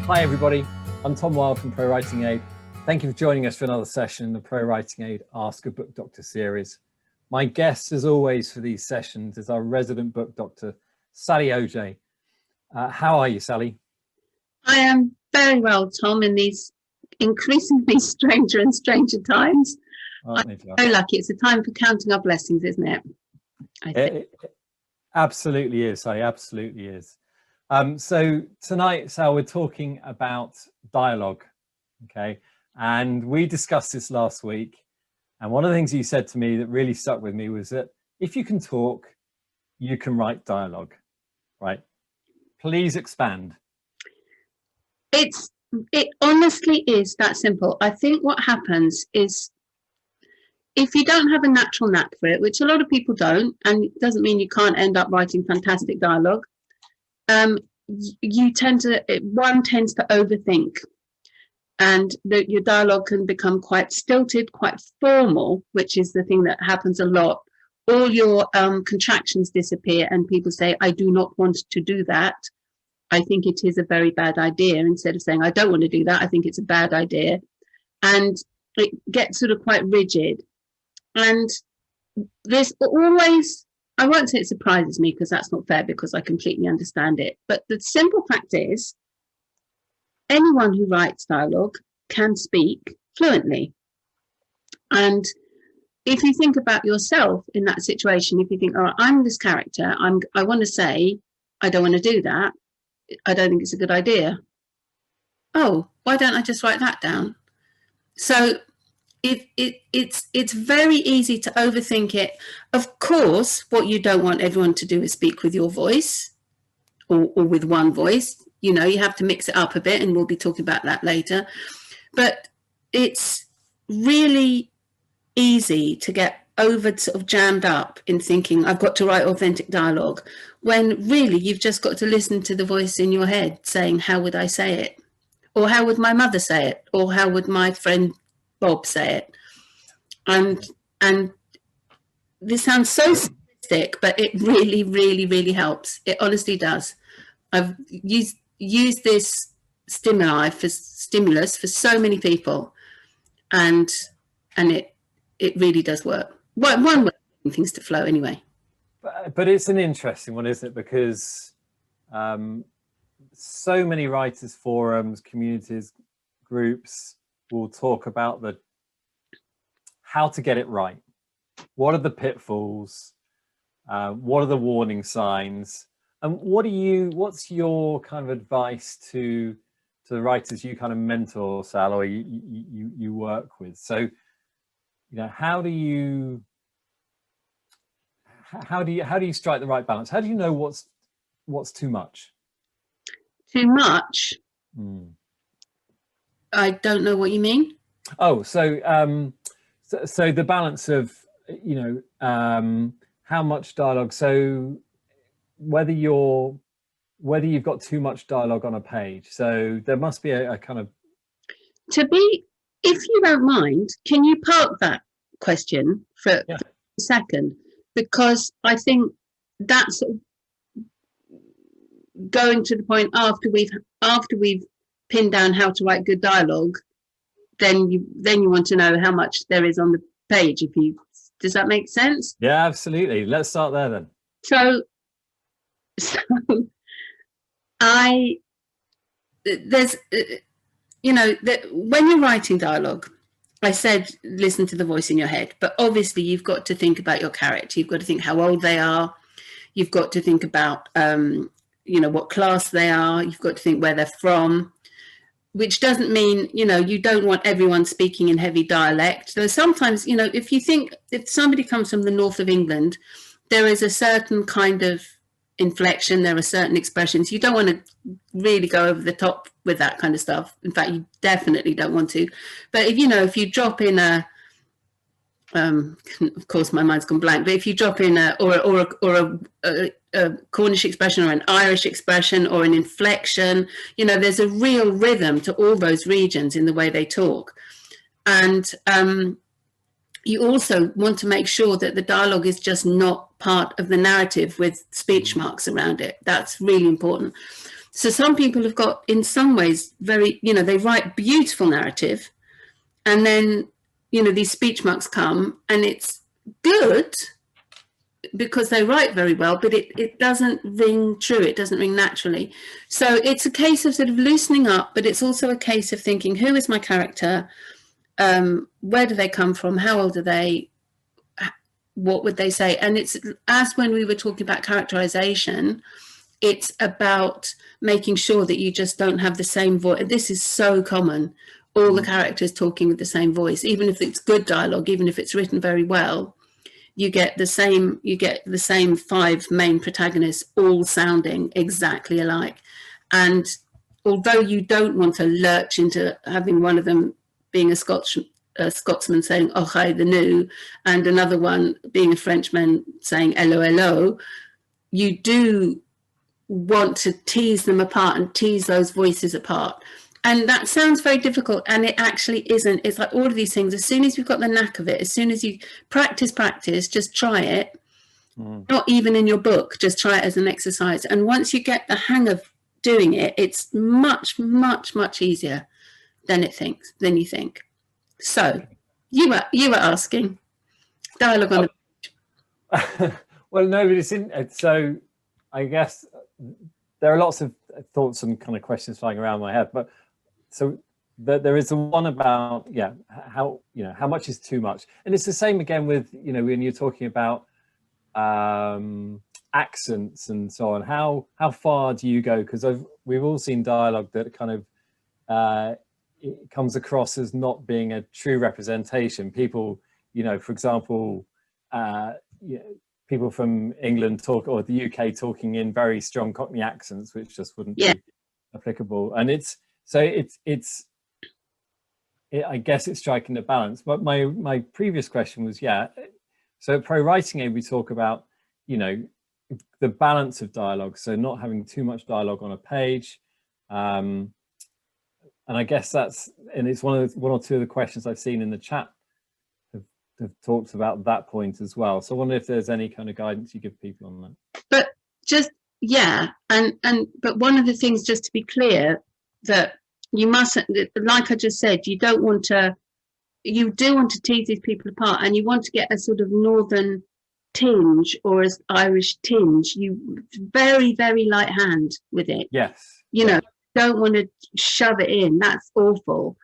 Hi everybody, I'm Tom Wild from ProWritingAid. Thank you for joining us for another session in the ProWritingAid Ask a Book Doctor series. My guest, as always, for these sessions is our resident book doctor, Sally Oj. How are you, Sally? I am very well, Tom, in these increasingly stranger and stranger times. I'm so lucky. It's a time for counting our blessings, isn't it? It absolutely is, Sally, absolutely is. So tonight, Sal, we're talking about dialogue, okay? And we discussed this last week. And one of the things you said to me that really stuck with me was that if you can talk, you can write dialogue, right? Please expand. It honestly is that simple. I think what happens is if you don't have a natural knack for it, which a lot of people don't, and it doesn't mean you can't end up writing fantastic dialogue, one tends to overthink, and your dialogue can become quite stilted, quite formal, which is the thing that happens a lot. All your contractions disappear and people say, I do not want to do that. I think it is a very bad idea. Instead of saying, I don't want to do that, I think it's a bad idea. And it gets sort of quite rigid. And this always, I won't say it surprises me because that's not fair because I completely understand it. But the simple fact is, anyone who writes dialogue can speak fluently. And if you think about yourself in that situation, if you think, all right, I'm this character, I want to say, I don't want to do that. I don't think it's a good idea. Oh, why don't I just write that down? So it's very easy to overthink it. Of course, what you don't want everyone to do is speak with your voice or with one voice. You know, you have to mix it up a bit, and we'll be talking about that later. But it's really easy to get over sort of jammed up in thinking I've got to write authentic dialogue, when really you've just got to listen to the voice in your head saying, how would I say it? Or how would my mother say it? Or how would my friend Bob say it? And this sounds so simplistic, but it really, really, really helps. It honestly does. I've used this stimulus for so many people, and it really does work. One way of things to flow anyway. But it's an interesting one, isn't it? Because so many writers' forums, communities, groups will talk about how to get it right. What are the pitfalls? What are the warning signs? And what's your kind of advice to the writers you kind of mentor, Sal, or you work with? So, you know, how do you strike the right balance? How do you know what's too much? Too much? I don't know what you mean. Oh, so the balance of, you know, how much dialogue. So whether you've got too much dialogue on a page. So there must be a kind of. If you don't mind, can you park that question for a second? Because I think that's going to the point after we've pinned down how to write good dialogue, then you want to know how much there is on the page. Does that make sense? Yeah, absolutely. Let's start there then. So there's you know, that when you're writing dialogue, I said listen to the voice in your head, but obviously you've got to think about your character. You've got to think how old they are. You've got to think about you know, what class they are. You've got to think where they're from, which doesn't mean, you know, you don't want everyone speaking in heavy dialect. So sometimes, you know, if somebody comes from the north of England, there is a certain kind of inflection, there are certain expressions. You don't want to really go over the top with that kind of stuff. In fact, you definitely don't want to. But if you drop in a of course my mind's gone blank, but if you drop in a Cornish expression or an Irish expression or an inflection, you know, there's a real rhythm to all those regions in the way they talk. And you also want to make sure that the dialogue is just not part of the narrative with speech marks around it. That's really important. So some people have got, in some ways, very, you know, they write beautiful narrative, and then, you know, these speech marks come, and it's good because they write very well, but it doesn't ring true. It doesn't ring naturally. So it's a case of sort of loosening up, but it's also a case of thinking, who is my character? Where do they come from? How old are they? What would they say? And it's, as when we were talking about characterization, it's about making sure that you just don't have the same voice. This is so common. All the characters talking with the same voice, even if it's good dialogue, even if it's written very well, you get the same 5 main protagonists all sounding exactly alike. And although you don't want to lurch into having one of them being a Scotsman saying "Oh hi the new," and another one being a Frenchman saying "Hello hello," you do want to tease them apart and tease those voices apart. And that sounds very difficult, and it actually isn't. It's like all of these things, as soon as you've got the knack of it, as soon as you practice, just try it. Not even in your book, just try it as an exercise. And once you get the hang of doing it, it's much, much, much easier than you think. So you were asking dialogue on the well, no, but it's in, so I guess there are lots of thoughts and kind of questions flying around my head, but so there is the one about, yeah, how, you know, how much is too much? And it's the same again with, you know, when you're talking about accents and so on, how far do you go? Because we've all seen dialogue that kind of it comes across as not being a true representation. People, you know, for example, you know, people from England talk, or the UK talking in very strong Cockney accents, which just wouldn't be applicable. And I guess it's striking the balance. But my previous question was, yeah, so at ProWritingAid we talk about, you know, the balance of dialogue, so not having too much dialogue on a page. And I guess and it's one or two of the questions I've seen in the chat have talked about that point as well. So I wonder if there's any kind of guidance you give people on that. But just, yeah, but one of the things, just to be clear, that you mustn't, like I just said, you do want to tease these people apart, and you want to get a sort of northern tinge or an Irish tinge. You very, very light hand with it. Yes. You know, don't want to shove it in. That's awful.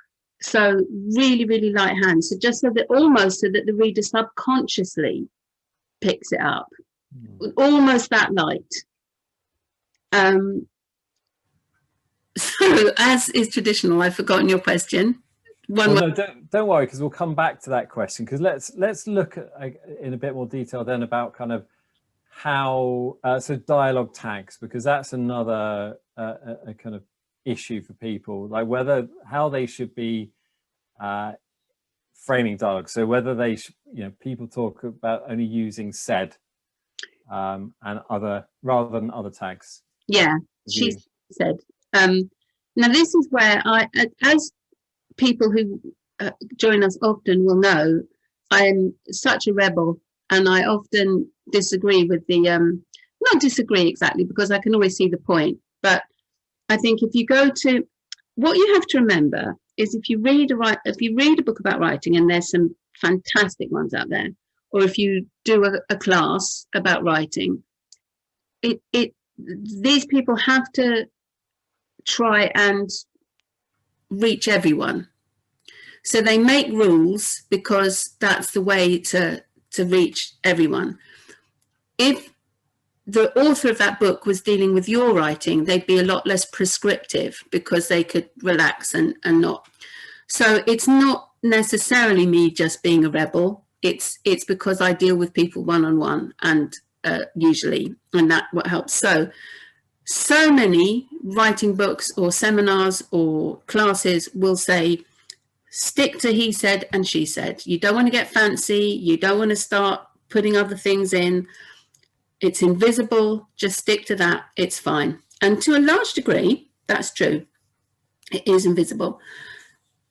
So really, really light hand. So just so that the reader subconsciously picks it up, almost that light. So as is traditional, I've forgotten your question. No, don't worry, because we'll come back to that question. Because let's look at, in a bit more detail then about kind of how so dialogue tags, because that's another a kind of issue for people, like how they should be framing dialogue. So whether they should, you know, people talk about only using said and other rather than other tags. Yeah, she said. Now this is where as people who join us often will know, I am such a rebel, and I often disagree with not disagree exactly, because I can always see the point, but I think if you go to, what you have to remember is, if you read a book about writing, and there's some fantastic ones out there, or if you do a class about writing, these people have to try and reach everyone. So they make rules because that's the way to reach everyone. If the author of that book was dealing with your writing, they'd be a lot less prescriptive, because they could relax and not. So it's not necessarily me just being a rebel. It's because I deal with people one-on-one, and usually, and that what helps. So many writing books or seminars or classes will say, stick to he said and she said. You don't want to get fancy. You don't want to start putting other things in. It's invisible. Just stick to that. It's fine. And to a large degree, that's true. It is invisible,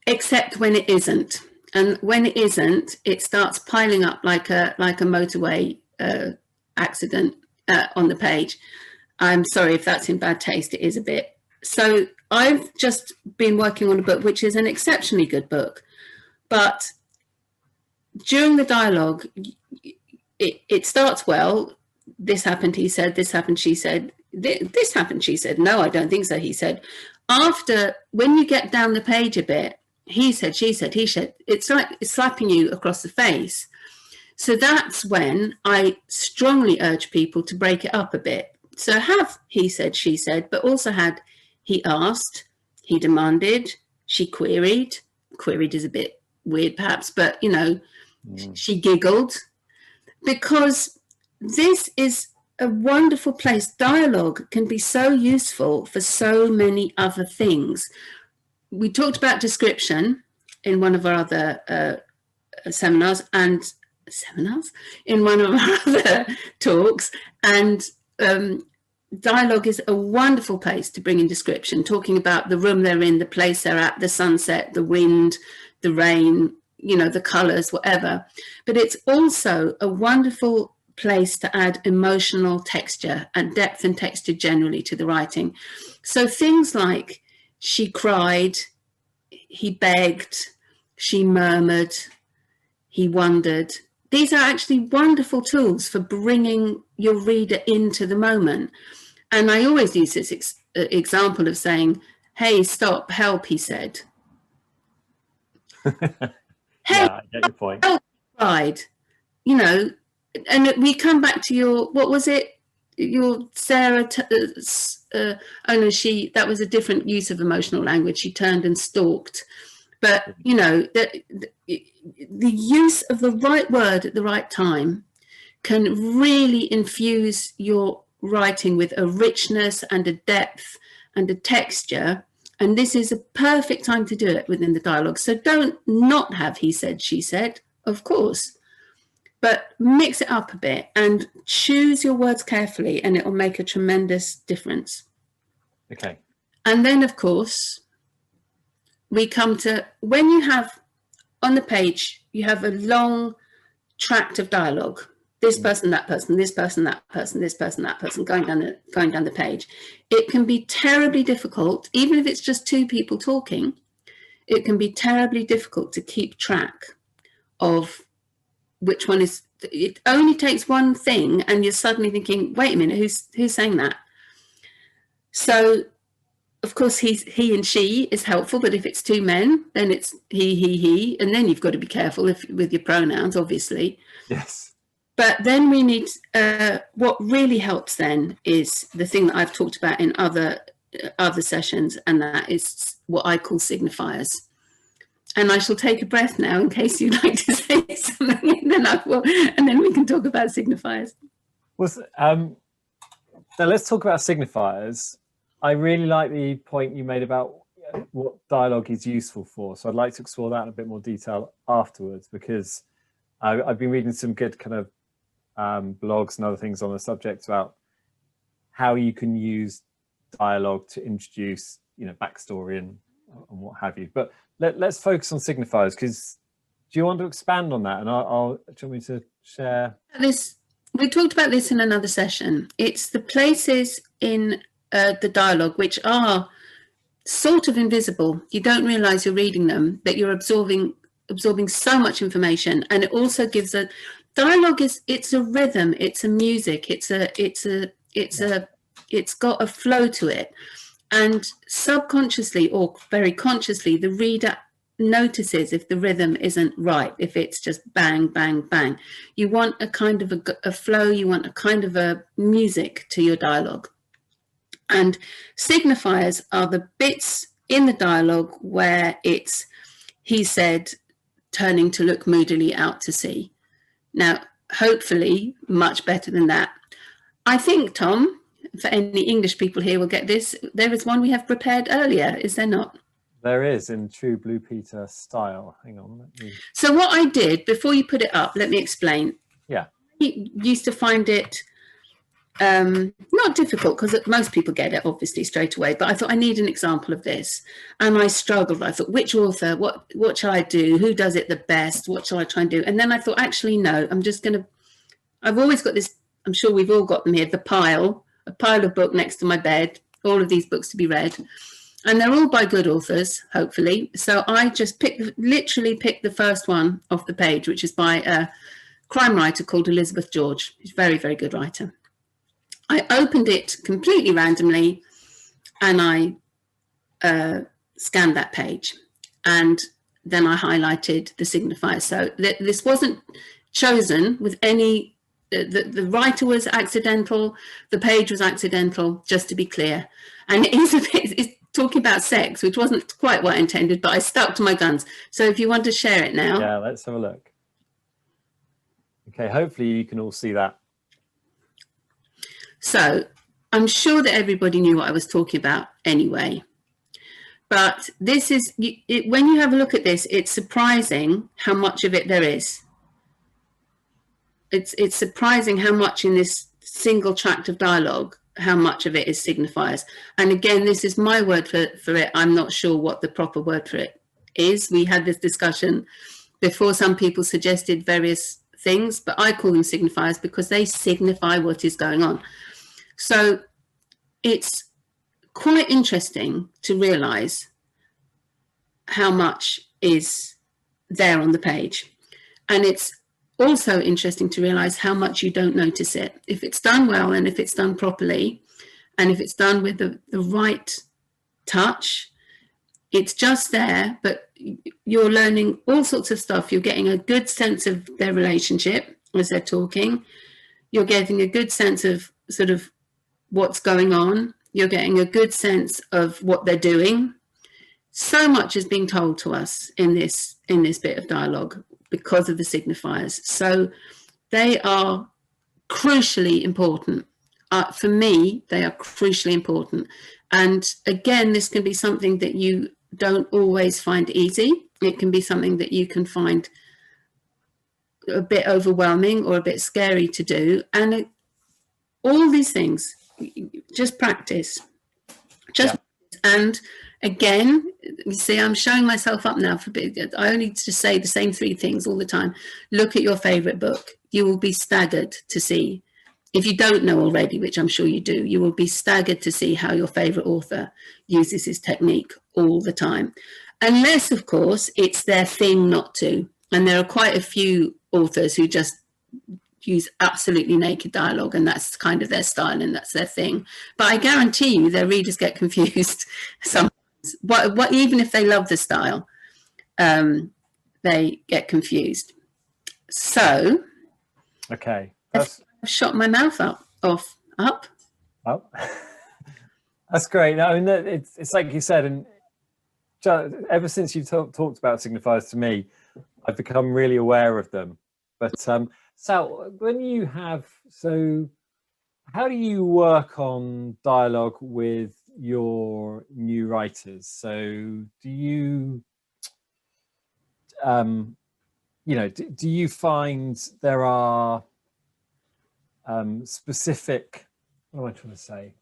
except when it isn't. And when it isn't, it starts piling up like a motorway accident on the page. I'm sorry if that's in bad taste, it is a bit. So I've just been working on a book, which is an exceptionally good book, but during the dialogue, it starts well. This happened, he said, this happened, she said, this happened, she said, no, I don't think so, he said. After, when you get down the page a bit, he said, she said, he said, it's like it's slapping you across the face. So that's when I strongly urge people to break it up a bit. So have he said, she said, but also had he asked, he demanded, she queried. Queried is a bit weird perhaps, but you know, she giggled. Because this is a wonderful place. Dialogue can be so useful for so many other things. We talked about description in one of our other seminars, in one of our other talks, and dialogue is a wonderful place to bring in description, talking about the room they're in, the place they're at, the sunset, the wind, the rain, you know, the colors, whatever. But it's also a wonderful place to add emotional texture and depth and texture generally to the writing. So things like she cried, he begged, she murmured, he wondered. These are actually wonderful tools for bringing your reader into the moment. And I always use this example of saying, hey, stop, help, he said. Hey, yeah, I get your point. help, cried. You know, and we come back to your, what was it? Your Sarah, oh no, that was a different use of emotional language. She turned and stalked. But, you know, the use of the right word at the right time can really infuse your writing with a richness and a depth and a texture. And this is a perfect time to do it within the dialogue. So don't not have he said, she said, of course. But mix it up a bit and choose your words carefully, and it will make a tremendous difference. Okay. And then, of course, we come to when you have on the page, you have a long tract of dialogue. This person, that person, this person, that person, this person, that person, going down the page. It can be terribly difficult, even if it's just two people talking. It can be terribly difficult to keep track of which one is. It only takes one thing, and you're suddenly thinking, "Wait a minute, who's saying that?" So, of course, he and she is helpful, but if it's two men, then it's he, and then you've got to be careful with your pronouns, obviously. Yes. But then we need, what really helps then is the thing that I've talked about in other sessions, and that is what I call signifiers. And I shall take a breath now in case you'd like to say something, and then we can talk about signifiers. Well, so let's talk about signifiers. I really like the point you made about what dialogue is useful for. So I'd like to explore that in a bit more detail afterwards, because I've been reading some good kind of blogs and other things on the subject about how you can use dialogue to introduce, you know, backstory and what have you. But let's focus on signifiers, because do you want to expand on that? And do you want me to share this? We talked about this in another session. It's the places in the dialogue which are sort of invisible. You don't realize you're reading them, that you're absorbing so much information. And it also gives a dialogue it's a rhythm, it's a music, it's got a flow to it. And subconsciously or very consciously, the reader notices if the rhythm isn't right, if it's just bang, bang, bang. You want a kind of a flow, you want a kind of a music to your dialogue. And signifiers are the bits in the dialogue where it's he said, turning to look moodily out to sea. Now, hopefully, much better than that. I think, Tom, for any English people here will get this, there is one we have prepared earlier, is there not? There is, in true Blue Peter style. Hang on. So what I did, before you put it up, let me explain. Yeah. I used to find it not difficult, because most people get it obviously straight away, but I thought I need an example of this, and I struggled. I thought, which author, what shall I do, who does it the best, what shall I try and do? And then I thought, actually no, I've always got this, I'm sure we've all got them here, the pile a pile of book next to my bed, all of these books to be read. And they're all by good authors, hopefully. So I just literally picked the first one off the page, which is by a crime writer called Elizabeth George. She's a very, very good writer. I opened it completely randomly and I scanned that page. And then I highlighted the signifiers. So this wasn't chosen with any, the writer was accidental, the page was accidental, just to be clear. And it is a bit, it's talking about sex, which wasn't quite what I intended, but I stuck to my guns. So if you want to share it now. Yeah, let's have a look. Okay, hopefully you can all see that. So I'm sure that everybody knew what I was talking about anyway. But this is, when you have a look at this, it's surprising how much of it there is. It's surprising how much in this single tract of dialogue, how much of it is signifiers. And again, this is my word for it. I'm not sure what the proper word for it is. We had this discussion before. Some people suggested various things, but I call them signifiers because they signify what is going on. So it's quite interesting to realize how much is there on the page. And it's also interesting to realize how much you don't notice it. If it's done well and if it's done properly and if it's done with the right touch, it's just there, but you're learning all sorts of stuff. You're getting a good sense of their relationship as they're talking. You're getting a good sense of sort of what's going on. You're getting a good sense of what they're doing. So much is being told to us in this bit of dialogue because of the signifiers. So they are crucially important. For me, they are crucially important. And again, this can be something that you don't always find easy. It can be something that you can find a bit overwhelming or a bit scary to do. And all these things, just practice. And again, you see, I'm showing myself up now for a bit. I only just say the same three things all the time. Look at your favorite book. You will be staggered to see, if you don't know already, which I'm sure you do, you will be staggered to see how your favorite author uses this technique all the time. Unless, of course, it's their thing not to. And there are quite a few authors who just use absolutely naked dialogue, and that's kind of their style and that's their thing. But I guarantee you their readers get confused sometimes. What even if they love the style, they get confused. So okay, I've shot my mouth up. Oh, that's great. I mean, it's like you said, and ever since you talked about signifiers to me, I've become really aware of them. But Sal, when you have, so how do you work on dialogue with your new writers? So do you, you know, do you find there are specific, what am I trying to say?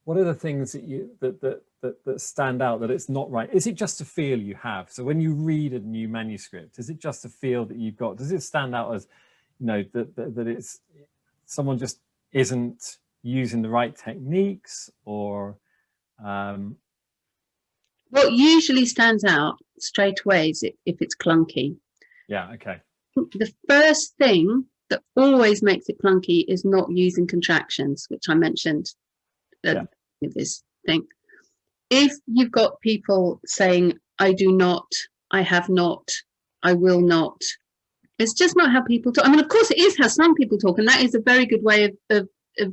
What are the things that you that stand out that it's not right? Is it just a feel you have? So when you read a new manuscript, is it just a feel that you've got? Does it stand out as, you know, that it's someone just isn't using the right techniques, or what usually stands out straight away is if it's clunky. Yeah, okay. The first thing that always makes it clunky is not using contractions, which I mentioned with this thing. If you've got people saying, I do not, I have not, I will not, it's just not how people talk. I mean, of course, it is how some people talk, and that is a very good way of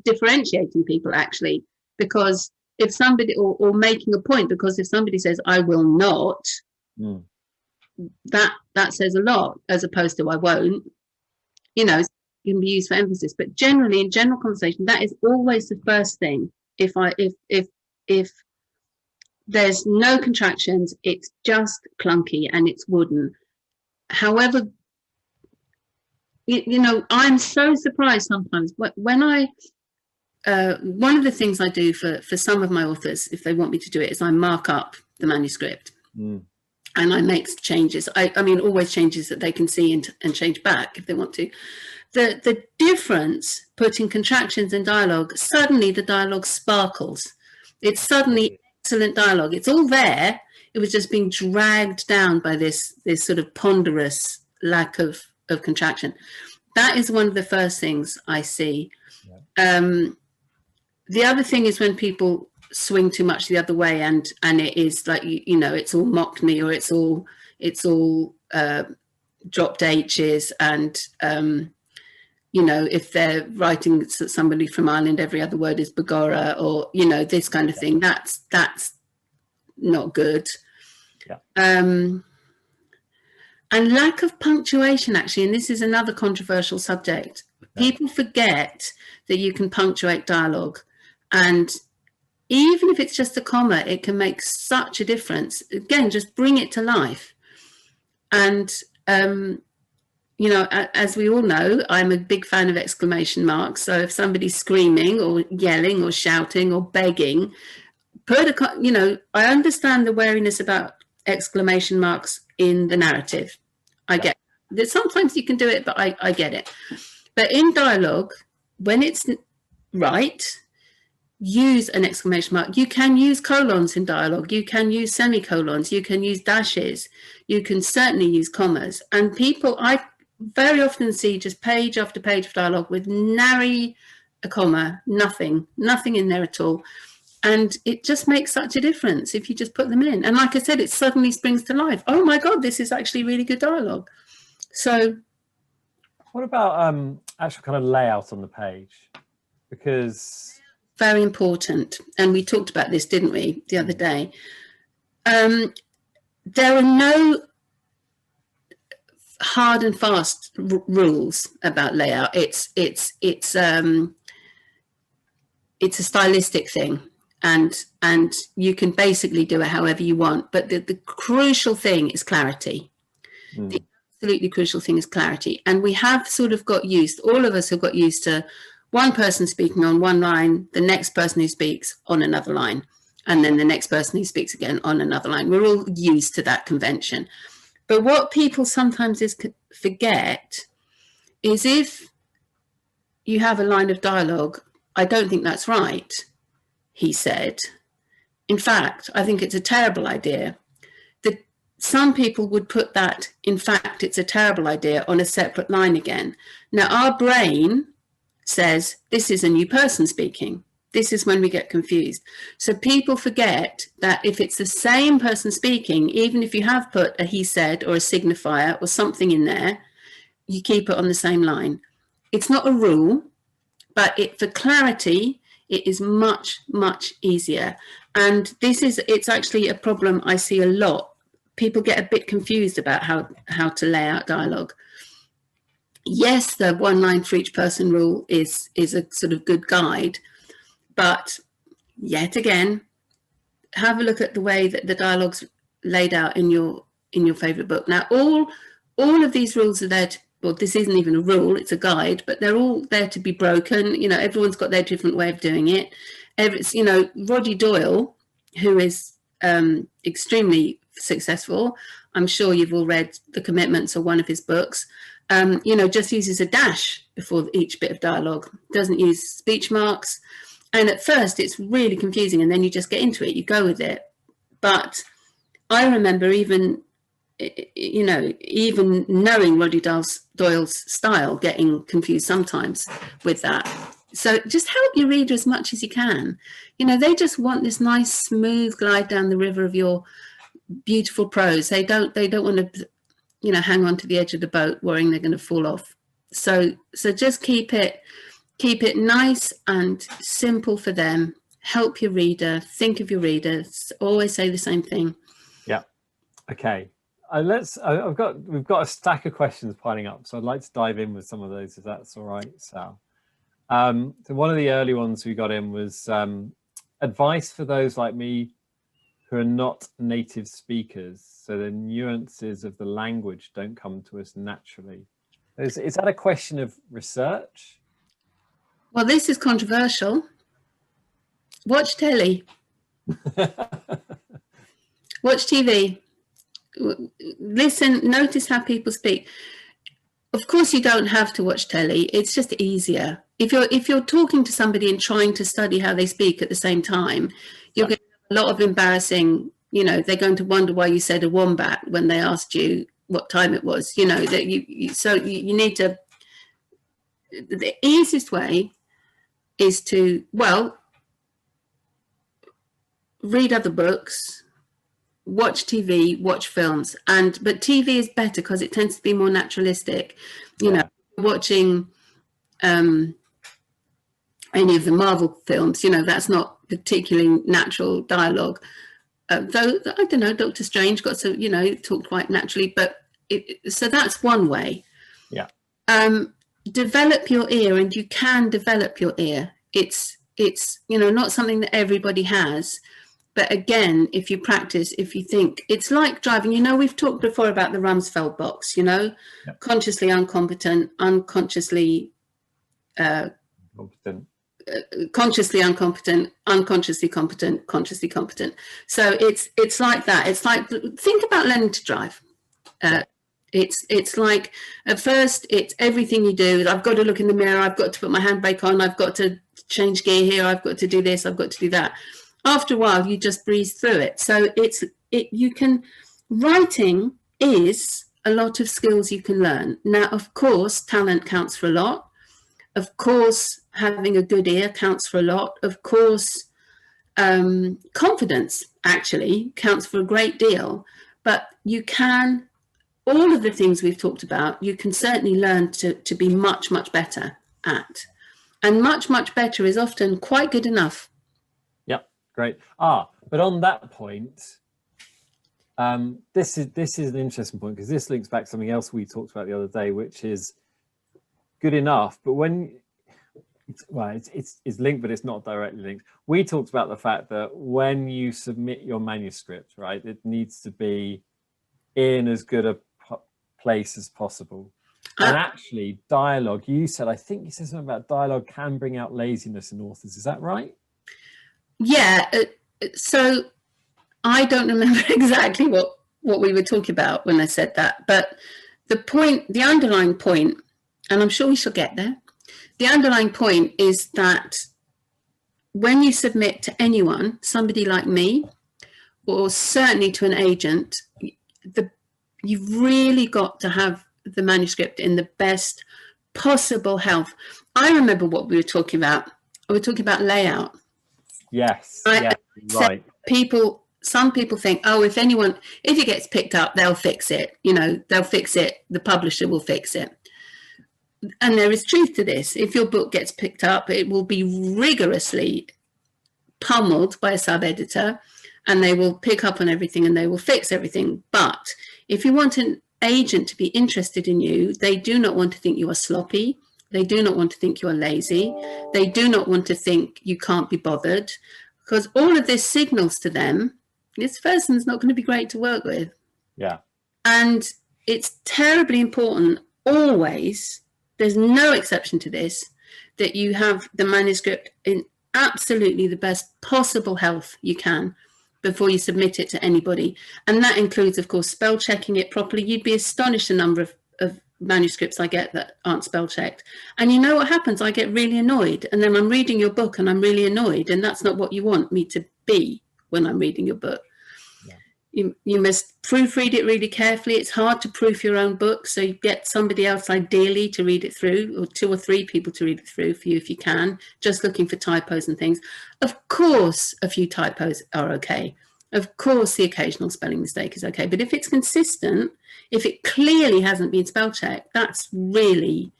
differentiating people, actually, because if somebody, or making a point, because if somebody says, I will not, that says a lot, as opposed to I won't. You know, it can be used for emphasis, but generally, in general conversation, that is always the first thing. If there's no contractions, it's just clunky and it's wooden. However, you know, I'm so surprised sometimes when I one of the things I do for some of my authors, if they want me to do it, is I mark up the manuscript and I make changes. I mean, always changes that they can see and change back if they want to. The difference putting contractions in dialogue, suddenly the dialogue sparkles. It's suddenly excellent dialogue. It's all there. It was just being dragged down by this sort of ponderous lack of contraction. That is one of the first things I see. Yeah. The other thing is when people swing too much the other way, and it is like, you know, it's all mocked me, or it's all dropped H's, and you know, if they're writing somebody from Ireland, every other word is begorra, or, you know, this kind of thing. That's not good. Yeah. And lack of punctuation, actually, and this is another controversial subject. People forget that you can punctuate dialogue, and even if it's just a comma, it can make such a difference. Again, just bring it to life. And you know, as we all know, I'm a big fan of exclamation marks. So if somebody's screaming or yelling or shouting or begging, you know, I understand the wariness about exclamation marks in the narrative. I get that sometimes you can do it, but I get it. But in dialogue, when it's right, use an exclamation mark. You can use colons in dialogue. You can use semicolons. You can use dashes. You can certainly use commas. And people, I very often see just page after page of dialogue with nary a comma, nothing in there at all. And it just makes such a difference if you just put them in. And like I said, it suddenly springs to life. Oh my God, this is actually really good dialogue. So what about actual kind of layout on the page? Because very important. And we talked about this, didn't we, the other day? There are no hard and fast rules about layout. It's a stylistic thing, and you can basically do it however you want. But the crucial thing is clarity. The absolutely crucial thing is clarity. And we have sort of got used, all of us have got used to one person speaking on one line, the next person who speaks on another line, and then the next person who speaks again on another line. We're all used to that convention. But what people sometimes forget is if you have a line of dialogue, I don't think that's right, he said. In fact, I think it's a terrible idea. Some people would put that, in fact, it's a terrible idea, on a separate line again. Now, our brain says, this is a new person speaking. This is when we get confused. So people forget that if it's the same person speaking, even if you have put a he said or a signifier or something in there, you keep it on the same line. It's not a rule, but for clarity, it is much, much easier. And it's actually a problem I see a lot. People get a bit confused about how to lay out dialogue. Yes, the one line for each person rule is a sort of good guide, but yet again, have a look at the way that the dialogue's laid out in your favorite book. Now, all of these rules are there well, this isn't even a rule, it's a guide, but they're all there to be broken. You know, everyone's got their different way of doing it. You know, Roddy Doyle, who is extremely successful, I'm sure you've all read The Commitments or one of his books, you know, just uses a dash before each bit of dialogue, doesn't use speech marks. And at first it's really confusing, and then you just get into it, you go with it. But I remember even knowing Roddy Doyle's style, getting confused sometimes with that. So just help your reader as much as you can. You know, they just want this nice, smooth glide down the river of your beautiful prose. They don't want to, you know, hang on to the edge of the boat worrying they're going to fall off. So just keep it nice and simple for them. Help your reader, think of your reader, always say the same thing. Yeah. Okay. We've got a stack of questions piling up, so I'd like to dive in with some of those, if that's all right, Sal. So one of the early ones we got in was advice for those like me who are not native speakers, so the nuances of the language don't come to us naturally. Is that a question of research? Well, this is controversial. Watch telly. Watch TV. Listen, notice how people speak. Of course, you don't have to watch telly. It's just easier. If you're talking to somebody and trying to study how they speak at the same time, you're going to have a lot of embarrassing, you know, they're going to wonder why you said a wombat when they asked you what time it was, you know, that you need to, the easiest way is to, well, read other books, watch TV, watch films, but TV is better because it tends to be more naturalistic. You know, watching any of the Marvel films, you know, that's not particularly natural dialogue. Though I don't know, Doctor Strange got to, you know, talk quite naturally, but so that's one way. Yeah. Develop your ear, and you can develop your ear. It's you know, not something that everybody has. But again, if you practice, if you think, it's like driving, you know, we've talked before about the Rumsfeld box, you know, consciously incompetent, unconsciously consciously incompetent, unconsciously competent, consciously competent. So it's like that. It's like, think about learning to drive. It's like, at first, it's everything you do. I've got to look in the mirror. I've got to put my handbrake on. I've got to change gear here. I've got to do this. I've got to do that. After a while, you just breeze through it. So writing is a lot of skills you can learn. Now, of course, talent counts for a lot. Of course, having a good ear counts for a lot. Of course, confidence actually counts for a great deal. But you can, all of the things we've talked about, you can certainly learn to be much, much better at. And much, much better is often quite good enough. Great. But on that point, this is an interesting point, because this links back to something else we talked about the other day, which is good enough. But when it's linked, but it's not directly linked. We talked about the fact that when you submit your manuscript, right, it needs to be in as good a place as possible. And actually, dialogue, I think you said something about dialogue can bring out laziness in authors. Is that right? Yeah, so I don't remember exactly what we were talking about when I said that, but the underlying point, and I'm sure we shall get there, the underlying point is that when you submit to anyone, somebody like me, or certainly to an agent, you've really got to have the manuscript in the best possible health. I remember what we were talking about. We were talking about layout. Yes, right. Some people think, oh, if it gets picked up, they'll fix it. You know, they'll fix it. The publisher will fix it. And there is truth to this. If your book gets picked up, it will be rigorously pummeled by a sub-editor, and they will pick up on everything and they will fix everything. But if you want an agent to be interested in you, they do not want to think you are sloppy. They do not want to think you are lazy. They do not want to think you can't be bothered, because all of this signals to them, this person's not going to be great to work with. Yeah. And it's terribly important always, there's no exception to this, that you have the manuscript in absolutely the best possible health you can before you submit it to anybody. And that includes, of course, spell checking it properly. You'd be astonished the number of manuscripts I get that aren't spell checked. And you know what happens? I get really annoyed, and then I'm reading your book and I'm really annoyed, and that's not what you want me to be when I'm reading your book. Yeah. You must proofread it really carefully. It's hard to proof your own book, so you get somebody else ideally to read it through, or 2 or 3 people to read it through for you if you can, just looking for typos and things. Of course, a few typos are okay. Of course, the occasional spelling mistake is okay. But if it's consistent, if it clearly hasn't been spell checked, that's shocking.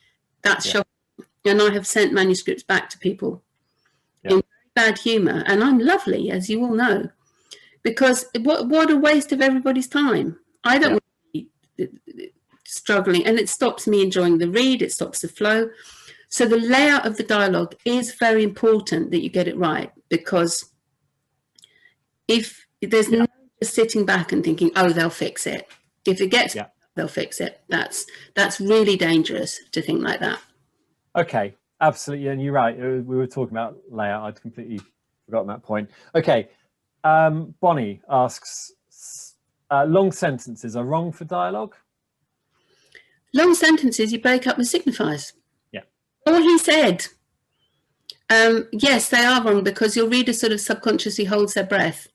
And I have sent manuscripts back to people in bad humour, and I'm lovely, as you all know, because what a waste of everybody's time. I don't want to be struggling, and it stops me enjoying the read. It stops the flow. So the layout of the dialogue is very important that you get it right, because if there's no just sitting back and thinking, oh, they'll fix it. If it gets, they'll fix it. That's really dangerous to think like that. Okay, absolutely, and you're right. We were talking about layout. I'd completely forgotten that point. Okay, Bonnie asks, long sentences are wrong for dialogue? Long sentences, you break up with signifiers. Yeah. All he said. Yes, they are wrong because your reader sort of subconsciously holds their breath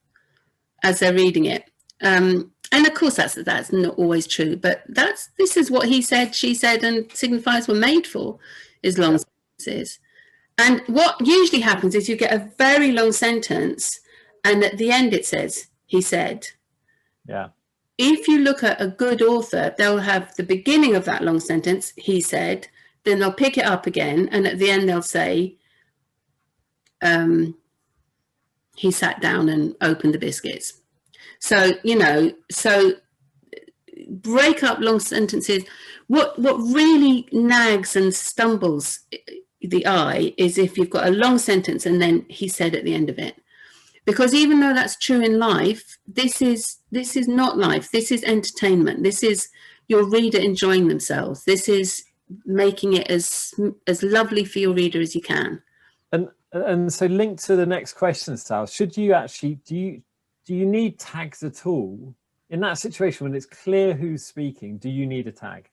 as they're reading it. And of course, that's not always true, but this is what he said, she said, and signifiers were made for, is long sentences. And what usually happens is you get a very long sentence, and at the end it says, he said. Yeah. If you look at a good author, they'll have the beginning of that long sentence, he said, then they'll pick it up again, and at the end they'll say, he sat down and opened the biscuits. So, so break up long sentences. What really nags and stumbles the eye is if you've got a long sentence and then he said at the end of it. Because even though that's true in life, this is not life. This is entertainment. This is your reader enjoying themselves. This is making it as lovely for your reader as you can. And so linked to the next question, Sal, should you actually, do you need tags at all? In that situation, when it's clear who's speaking, do you need a tag?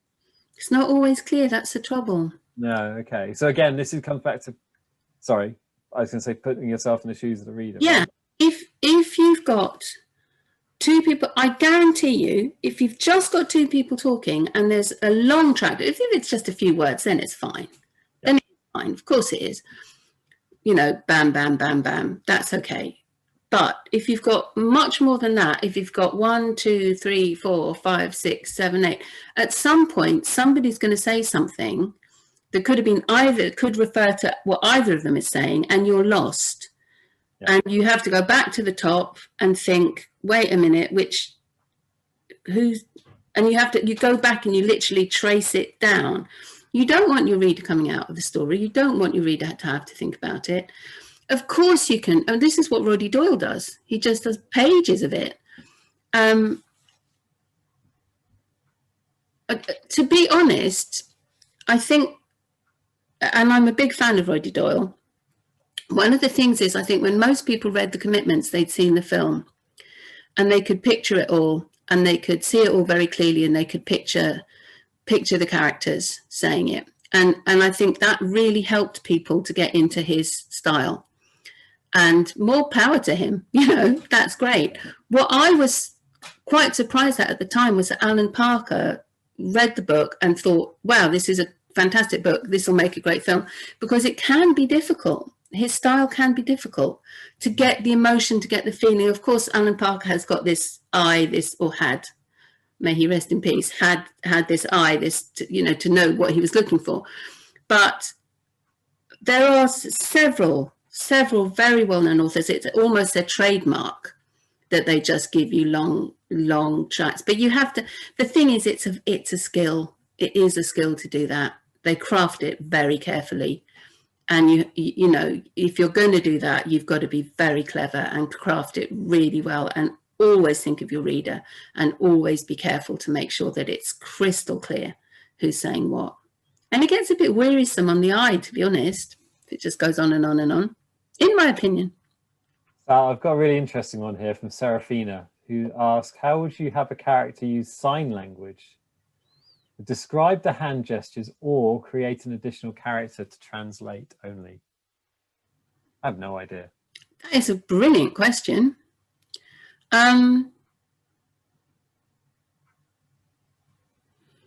It's not always clear, that's the trouble. No, okay. So again, comes back to, sorry, I was going to say putting yourself in the shoes of the reader. Yeah, right? if you've got two people, I guarantee you, if you've just got two people talking and there's a long track, if it's just a few words, then it's fine. Yeah. Then it's fine, of course it is. Bam, bam, bam, bam, that's okay. But if you've got much more than that, if you've got 1, 2, 3, 4, 5, 6, 7, 8, at some point, somebody's going to say something that could have been could refer to what either of them is saying, and you're lost. Yeah. And you have to go back to the top and think, wait a minute, and you go back and you literally trace it down. You don't want your reader coming out of the story. You don't want your reader to have to think about it. Of course you can, and this is what Roddy Doyle does. He just does pages of it. To be honest, I think, and I'm a big fan of Roddy Doyle, one of the things is, I think when most people read The Commitments, they'd seen the film and they could picture it all and they could see it all very clearly and they could picture the characters saying it. And I think that really helped people to get into his style. And more power to him, that's great. What I was quite surprised at the time was that Alan Parker read the book and thought, wow, this is a fantastic book. This will make a great film, because it can be difficult. His style can be difficult to get the emotion, to get the feeling. Of course, Alan Parker has got this eye, had, may he rest in peace, had this eye, to know what he was looking for. But there are several very well-known authors. It's almost their trademark that they just give you long tracks. But you have to, the thing is, it's a skill. It is a skill to do that. They craft it very carefully. And if you're going to do that, you've got to be very clever and craft it really well, and always think of your reader and always be careful to make sure that it's crystal clear who's saying what. And it gets a bit wearisome on the eye, to be honest. It just goes on and on and on, in my opinion. I've got a really interesting one here from Serafina, who asks, how would you have a character use sign language? Describe the hand gestures or create an additional character to translate only? I have no idea. That is a brilliant question. Maybe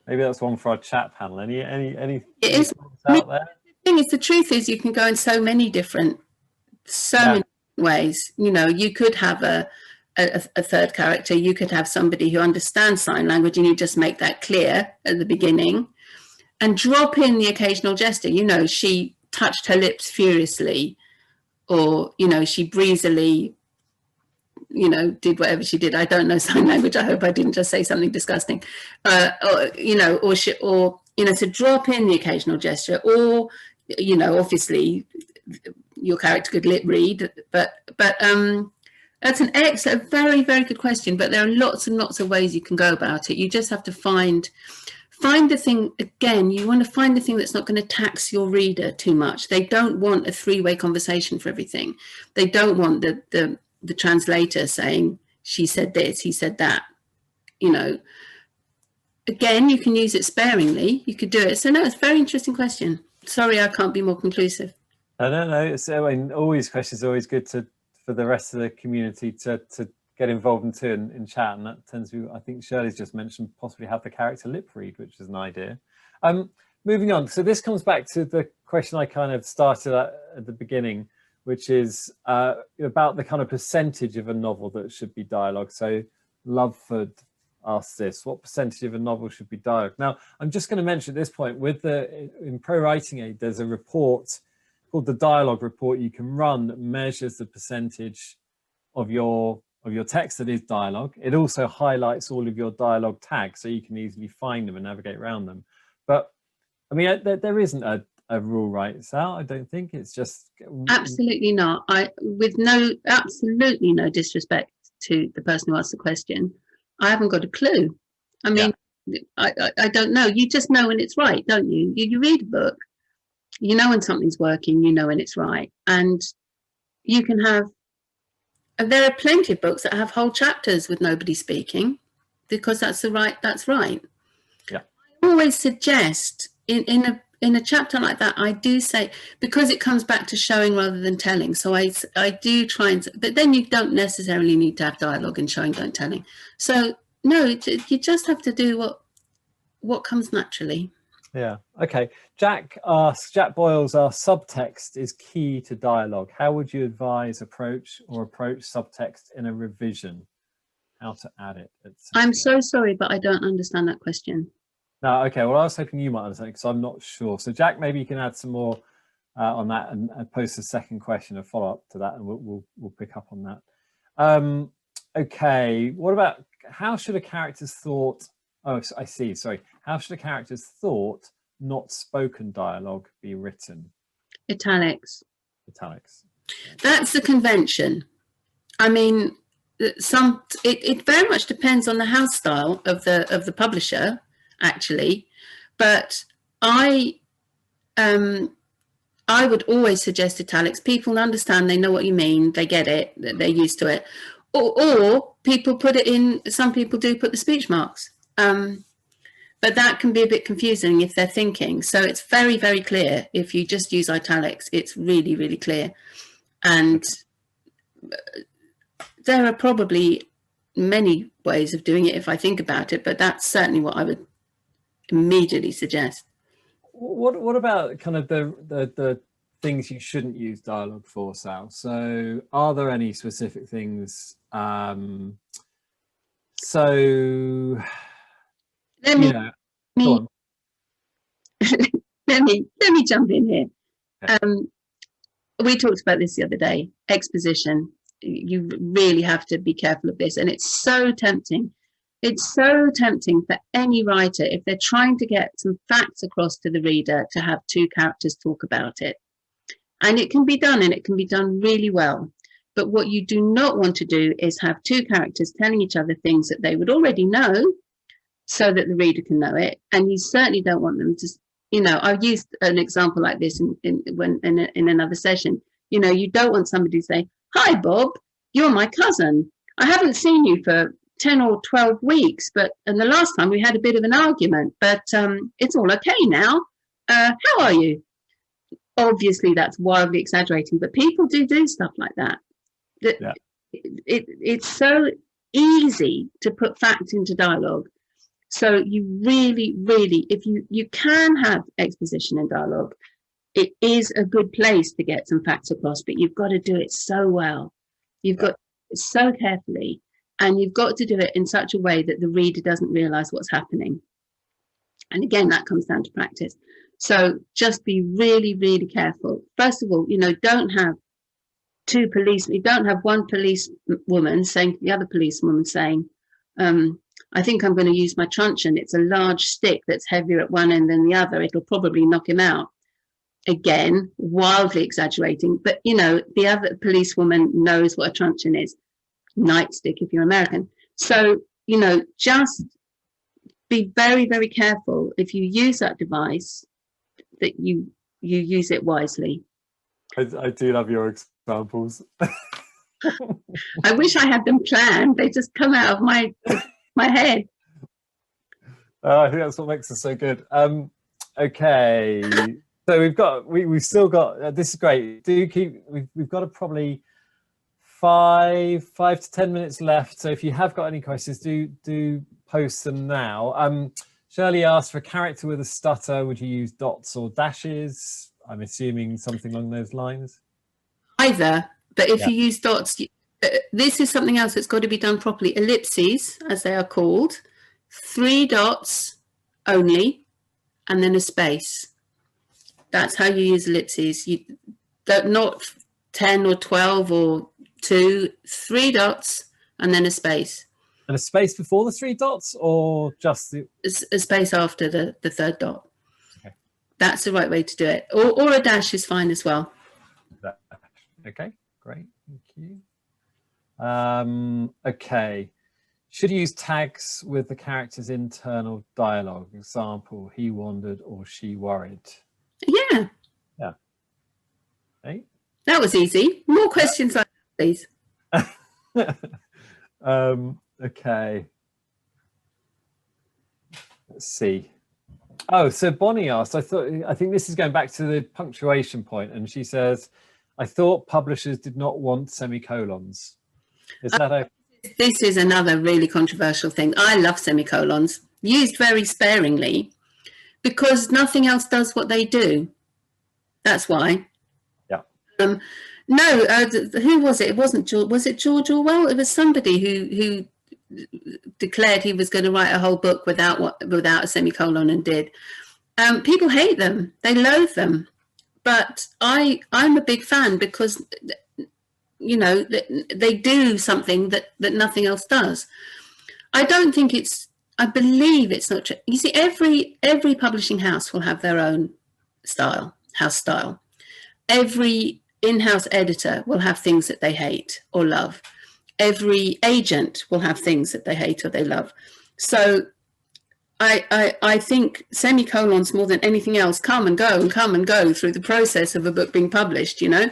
that's one for our chat panel. Any it is out there? The truth is, you can go in so many different ways. You could have a third character. You could have somebody who understands sign language, and you just make that clear at the beginning, and drop in the occasional gesture. She touched her lips furiously, or she breezily, did whatever she did. I don't know sign language. I hope I didn't just say something disgusting. So drop in the occasional gesture, or obviously your character could lip read, but that's an excellent, very, very good question. But there are lots and lots of ways you can go about it. You just have to find the thing. Again, you want to find the thing that's not going to tax your reader too much. They don't want a three-way conversation for everything. They don't want the translator saying, she said this, he said that. again, you can use it sparingly. You could do it. So no, it's a very interesting question. Sorry, I can't be more conclusive. No. So I mean, always questions are always good for the rest of the community to get involved into in chat, and that tends to be, I think Shirley's just mentioned, possibly have the character lip read, which is an idea. Moving on, so this comes back to the question I kind of started at the beginning, which is about the kind of percentage of a novel that should be dialogue. So Loveford asked this: what percentage of a novel should be dialogue? Now, I'm just going to mention at this point, in ProWritingAid, there's a report called the dialogue report you can run that measures the percentage of your text that is dialogue. It also highlights all of your dialogue tags, so you can easily find them and navigate around them. But I mean, there isn't a rule, right, Sal? I don't think. It's just absolutely not. Absolutely no disrespect to the person who asked the question. I haven't got a clue. I mean, yeah. I don't know. You just know when it's right, don't you? You read a book, you know when something's working, you know when it's right. And you can have, there are plenty of books that have whole chapters with nobody speaking, because that's right. Yeah. I always suggest in a chapter like that, I do say, because it comes back to showing rather than telling. So I do try and, but then you don't necessarily need to have dialogue in showing, don't telling. So no, you just have to do what comes naturally. Yeah. Okay. Jack Boyles asks, subtext is key to dialogue. How would you advise approach subtext in a revision? How to add it? I'm so sorry, but I don't understand that question. No. Okay. Well, I was hoping you might understand, because I'm not sure. So Jack, maybe you can add some more on that and post a second question, a follow up to that, and we'll pick up on that. Okay. What about how should a character's thought? Oh, I see. Sorry. How should a character's thought, not spoken dialogue, be written? Italics. Italics. That's the convention. I mean, it very much depends on the house style of the publisher, actually. But I would always suggest italics. People understand, they know what you mean, they get it, they're used to it. Or people put it in, some people do put the speech marks. But that can be a bit confusing if they're thinking. So it's very, very clear. If you just use italics, it's really, really clear. And there are probably many ways of doing it if I think about it, but that's certainly what I would immediately suggest. What about kind of the things you shouldn't use dialogue for, Sal? So are there any specific things? So let me jump in here. Okay. We talked about this the other day. Exposition. You really have to be careful of this, and it's so tempting. It's so tempting for any writer, if they're trying to get some facts across to the reader, to have two characters talk about it. And it can be done, and it can be done really well. But what you do not want to do is have two characters telling each other things that they would already know, so that the reader can know it. And you certainly don't want them to, you know, I've used an example like this in another session. You know, you don't want somebody to say, "Hi, Bob, you're my cousin. I haven't seen you for 10 or 12 weeks, and the last time we had a bit of an argument, but it's all okay now. How are you?" Obviously, that's wildly exaggerating, but people do stuff like that. Yeah. It's so easy to put facts into dialogue. So you really, if you can have exposition in dialogue, it is a good place to get some facts across, but you've got to do it so well. You've got so carefully, and you've got to do it in such a way that the reader doesn't realize what's happening. And again, that comes down to practice. So just be really, really careful. First of all, you know, don't have two policemen. You don't have one policewoman saying to the other policewoman saying, "I think I'm going to use my truncheon. It's a large stick that's heavier at one end than the other. It'll probably knock him out." Again, wildly exaggerating, but you know, the other policewoman knows what a truncheon is. Nightstick if you're American. So, you know, just be very, very careful if you use that device, that you use it wisely. I do love your examples. I wish I had them planned. They just come out of my head. I think that's what makes us so good. Okay, so we've still got. This is great. We've got probably 5 to 10 minutes left. So if you have got any questions, do post them now. Shirley asked, for a character with a stutter, would you use dots or dashes? I'm assuming something along those lines. Either, but if you use dots, this is something else that's got to be done properly. Ellipses, as they are called, 3 dots only, and then a space. That's how you use ellipses. You don't, not 10 or 12 or 2, 3 dots and then a space. And a space before the 3 dots, or just a space after the 3rd dot. Okay. That's the right way to do it. Or a dash is fine as well. Okay, great, thank you. Okay, should you use tags with the character's internal dialogue? Example, he wandered or she worried. Yeah. Yeah. Hey. That was easy. More questions like that, please. Okay. Let's see. Oh, so Bonnie asked, I think this is going back to the punctuation point, and she says, I thought publishers did not want semicolons. Is that a... This is another really controversial thing. I love semicolons, used very sparingly, because nothing else does what they do. That's why. Yeah. No, who was it? It wasn't George. Was it George Orwell? It was somebody who declared he was going to write a whole book without a semicolon, and did. People hate them. They loathe them. But I'm a big fan, because, you know, they do something that nothing else does. I don't think it's, I believe it's not true. You see, every publishing house will have their own style, house style. Every in-house editor will have things that they hate or love. Every agent will have things that they hate or they love. So I think semicolons, more than anything else, come and go through the process of a book being published, you know.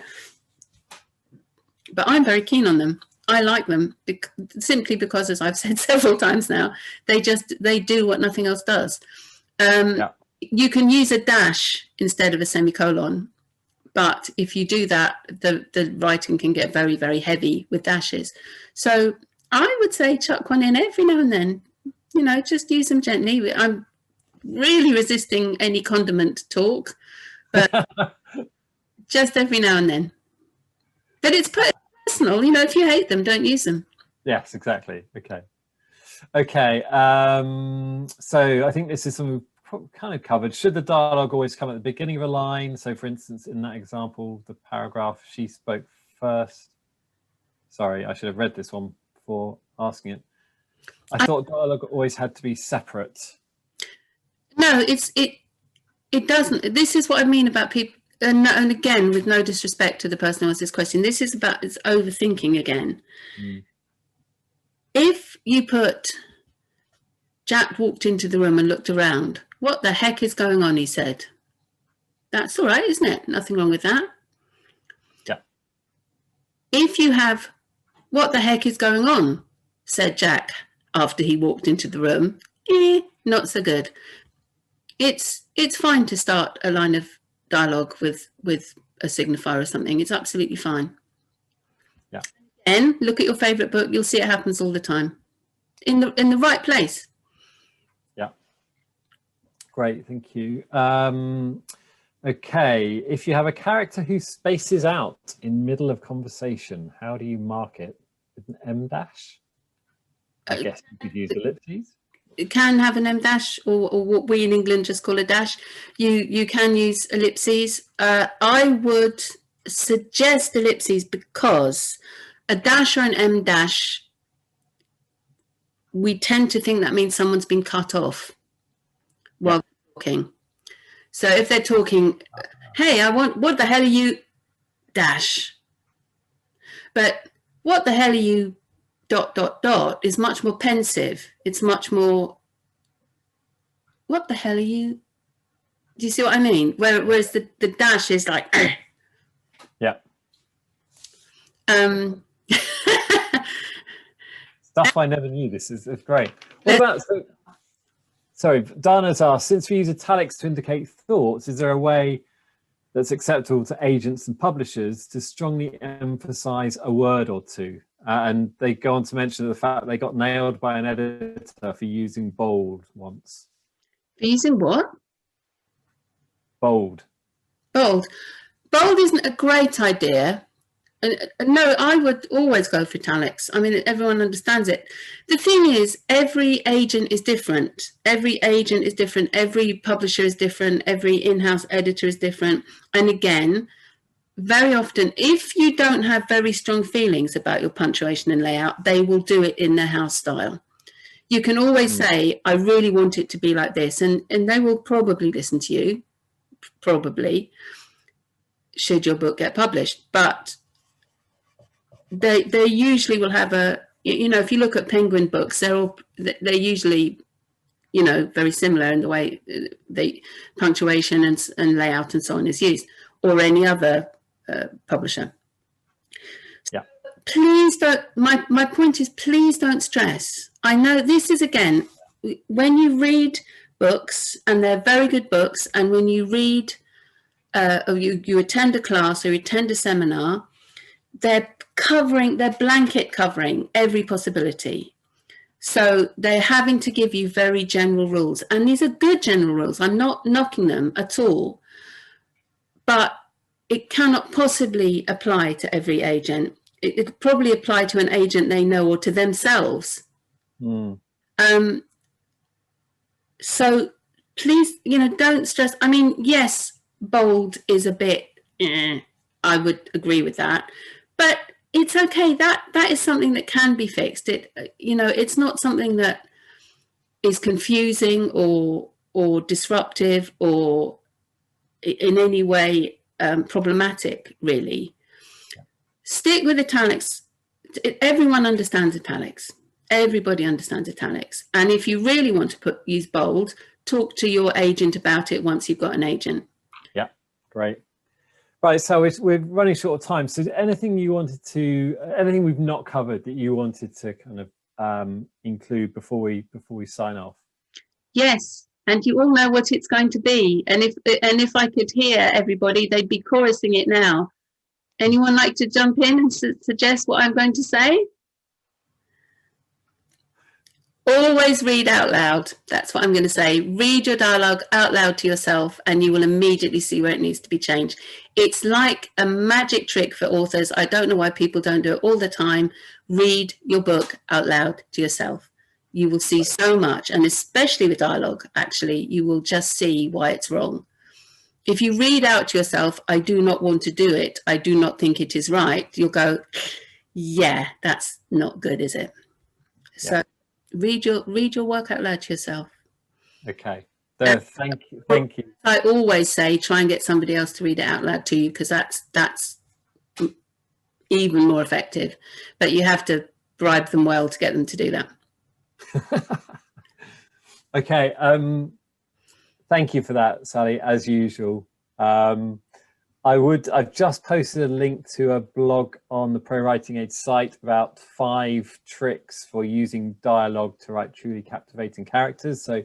But I'm very keen on them. I like them simply because, as I've said several times now, they do what nothing else does. You can use a dash instead of a semicolon, but if you do that, the writing can get very, very heavy with dashes. So I would say chuck one in every now and then. You know, just use them gently. I'm really resisting any condiment talk, but just every now and then. But it's personal, you know, if you hate them, don't use them. Yes, exactly. Okay. Okay. So I think this is something we've kind of covered. Should the dialogue always come at the beginning of a line? So for instance, in that example, the paragraph, she spoke first. Sorry, I should have read this one before asking it. I thought dialogue always had to be separate. No, it doesn't. This is what I mean about people, and again, with no disrespect to the person who asked this question, this is about, it's overthinking again. If you put, Jack walked into the room and looked around, what the heck is going on, he said. That's all right, isn't it? Nothing wrong with that. Yeah. If you have, what the heck is going on, said Jack after he walked into the room, not so good. It's fine to start a line of dialogue with a signifier or something. It's absolutely fine. Yeah. And look at your favorite book. You'll see it happens all the time, in the right place. Yeah. Great, thank you. Okay, if you have a character who spaces out in middle of conversation, how do you mark it? With an M dash? I guess you could use ellipses. It can have an M dash, or what we in England just call a dash. You can use ellipses. I would suggest ellipses, because a dash or an M dash, we tend to think that means someone's been cut off while talking. So if they're talking, hey, what the hell are you, dash. But what the hell are you, ... is much more pensive. It's much more, what the hell are you? Do you see what I mean? Whereas the dash is like, yeah. Stuff I never knew. This is great. What about, Sorry, Dana's asked, since we use italics to indicate thoughts, is there a way that's acceptable to agents and publishers to strongly emphasize a word or two? And they go on to mention the fact they got nailed by an editor for using bold once. For using what? Bold. Bold. Bold isn't a great idea. No, I would always go for italics. I mean, everyone understands it. The thing is, every agent is different. Every agent is different. Every publisher is different. Every in-house editor is different. And again, very often, if you don't have very strong feelings about your punctuation and layout, they will do it in their house style. You can always say, I really want it to be like this. And they will probably listen to you, probably, should your book get published. But they usually will have a, you know, if you look at Penguin books, they're usually, you know, very similar in the way the punctuation and layout and so on is used, or any other publisher. Yeah. Please don't, my point is, please don't stress. I know this is, again, when you read books, and they're very good books, and when you read or you attend a class or you attend a seminar, they're blanket covering every possibility. So they're having to give you very general rules. And these are good general rules. I'm not knocking them at all. But it cannot possibly apply to every agent. It probably apply to an agent they know or to themselves. So please, you know, don't stress. I mean, yes, bold is a bit, I would agree with that. But it's okay. That is something that can be fixed. You know, it's not something that is confusing or disruptive or in any way problematic, really. Yeah. Stick with italics. Everyone understands italics. Everybody understands italics. And if you really want to use bold, talk to your agent about it once you've got an agent. Yeah, great. Right, so we're running short of time. So anything you wanted to, anything we've not covered that you wanted to kind of include before we sign off? Yes, and you all know what it's going to be. And if I could hear everybody, they'd be chorusing it now. Anyone like to jump in and suggest what I'm going to say? Always read out loud. That's what I'm going to say. Read your dialogue out loud to yourself and you will immediately see where it needs to be changed. It's like a magic trick for authors. I don't know why people don't do it all the time. Read your book out loud to yourself. You will see so much, and especially with dialogue, actually, you will just see why it's wrong. If you read out to yourself, I do not want to do it, I do not think it is right, you'll go, yeah, that's not good, is it? Yeah. So read your work out loud to yourself. Okay. Thank you. I always say try and get somebody else to read it out loud to you, because that's even more effective. But you have to bribe them well to get them to do that. Okay. Thank you for that, Sally, as usual. I've just posted a link to a blog on the ProWritingAid site about 5 tricks for using dialogue to write truly captivating characters. So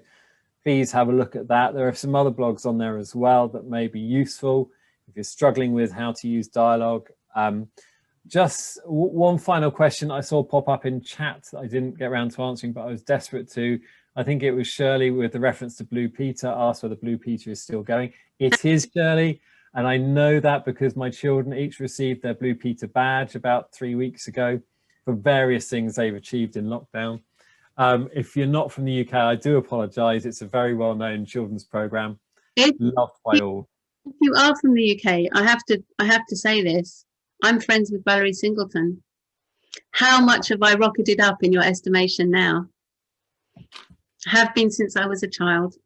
please have a look at that. There are some other blogs on there as well that may be useful if you're struggling with how to use dialogue. Just one final question I saw pop up in chat that I didn't get around to answering, but I was desperate to. I think it was Shirley with the reference to Blue Peter, asked whether Blue Peter is still going. It is, Shirley. And I know that because my children each received their Blue Peter badge about 3 weeks ago for various things they've achieved in lockdown. If you're not from the UK, I do apologise. It's a very well-known children's programme, loved by all. If you are from the UK, I have to say this. I'm friends with Valerie Singleton. How much have I rocketed up in your estimation now? Have been since I was a child.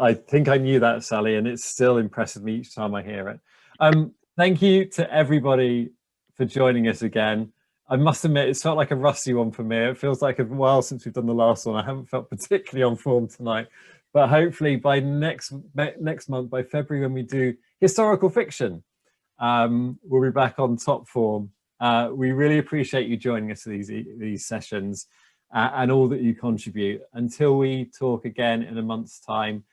I think I knew that, Sally, and it still impresses me each time I hear it. Thank you to everybody for joining us again. I must admit, it's felt like a rusty one for me. It feels like a while since we've done the last one. I haven't felt particularly on form tonight, but hopefully by next month, by February, when we do historical fiction, we'll be back on top form. We really appreciate you joining us for these sessions. and all that you contribute. Until we talk again in a month's time,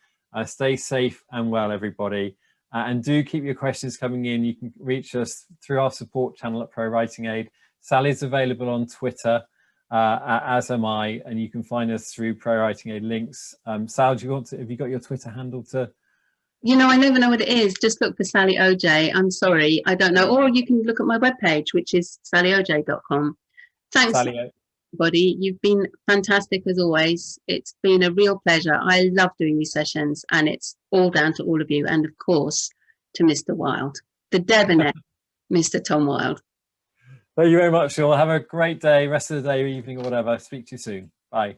stay safe and well, everybody. And do keep your questions coming in. You can reach us through our support channel at ProWritingAid. Sally's available on Twitter, as am I, and you can find us through ProWritingAid links. Sal, do you want to, have you got your Twitter handle to? You know, I never know what it is. Just look for Sally OJ. I'm sorry, I don't know. Or you can look at my webpage, which is sallyoj.com. Thanks, Sally, everybody. You've been fantastic as always. It's been a real pleasure. I love doing these sessions, and it's all down to all of you. And of course, to Mr. Wilde, the debonair Mr. Tom Wilde. thank you very much, all. Have a great day, rest of the day, evening, or whatever. Speak to you soon. Bye.